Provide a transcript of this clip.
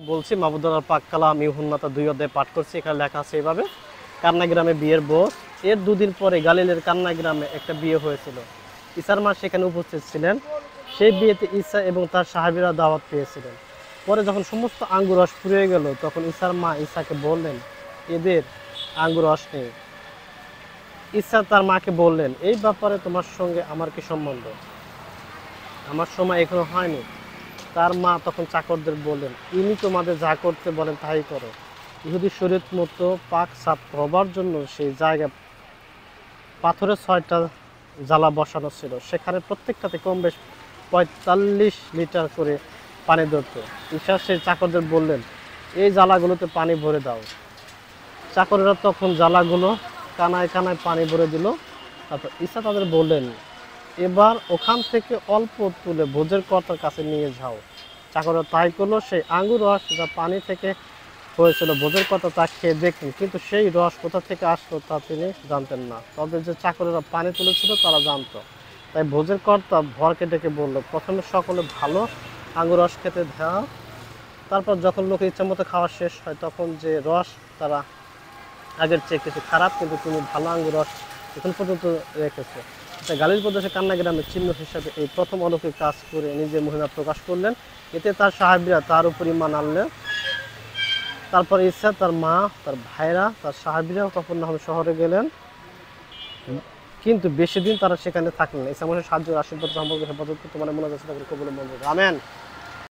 বলছি মাহমুদুল্লাহ পাক কালাম ইউহুন্নাতা 2 অধ্যায় পাঠ করছি। এখানে লেখা আছে এইভাবে, কান্না গ্রামে বিয়ের ভোজ। এর দুদিন পরে গালিলের কান্না গ্রামে একটা বিয়ে হয়েছিল। ঈসার মা সেখানে উপস্থিত ছিলেন। সেই বিয়েতে ঈসা এবং তার সাহাবীরা দাওয়াত পেয়েছিলেন। পরে যখন সমস্ত আঙ্গুর রস ফুরিয়ে গেল, তখন ঈসার মা ঈসাকে বললেন, এদের আঙ্গুর রস নেই। ঈসা তার মাকে বললেন, এই ব্যাপারে তোমার সঙ্গে আমার কি সম্বন্ধ? আমার সময় এখনো হয়নি। তার মা তখন চাকরদের বললেন, ইনি তোমাদের যা করতে বলেন তাই করো। ইহুদি শরীয়ত মতো পাক সাফ হবার জন্য সেই জায়গায় পাথরের 6টা জ্বালা বসানো ছিল। সেখানে প্রত্যেকটাতে কম বেশ 45 লিটার করে পানি ধরত। ঈসা সেই চাকরদের বললেন, এই জ্বালাগুলোতে পানি ভরে দাও। চাকরেরা তখন জ্বালাগুলো কানায় কানায় পানি ভরে দিল। তারপর ঈসা তাদের বললেন, এবার ওখান থেকে অল্প তুলে ভোজের কর্তার কাছে নিয়ে যাও। চাকররা তাই করলো। সেই আঙ্গুর রস যা পানি থেকে হয়েছিল, ভোজের কর্তা তা খেয়ে দেখলেন, কিন্তু সেই রস কোথা থেকে আসলো তা তিনি জানতেন না। তবে যে চাকরেরা পানি তুলেছিল তারা জানতো। তাই ভোজের কর্তা ভরকে ডেকে বলল, প্রথমে সকলে ভালো আঙ্গুর রস খেতে দাও, তারপর যখন লোকের ইচ্ছা মতো খাওয়া শেষ হয় তখন যে রস তারা আগের চেয়ে কিছু খারাপ, কিন্তু তুমি ভালো আঙ্গুর রস এখন পর্যন্ত রেখেছে। তাই গালিল প্রদেশে কান্না গ্রামের চিহ্ন হিসাবে এই প্রথম অলৌকিক কাজ করে নিজের মহিমা প্রকাশ করলেন। এতে তার সাহাবীরা তার উপর ঈমান আনলেন। তারপর ঈসা, তার মা, তার ভাইরা, তার সাহাবীরাও কাফরনাহম শহরে গেলেন, কিন্তু বেশি দিন তারা সেখানে থাকলেন না। ঈসা মসিহের সাহায্য আশীর্বাদ সম্পর্কে হেফাজত করতে মানে মনে যাচ্ছে কবুল মঞ্জুর। আমেন।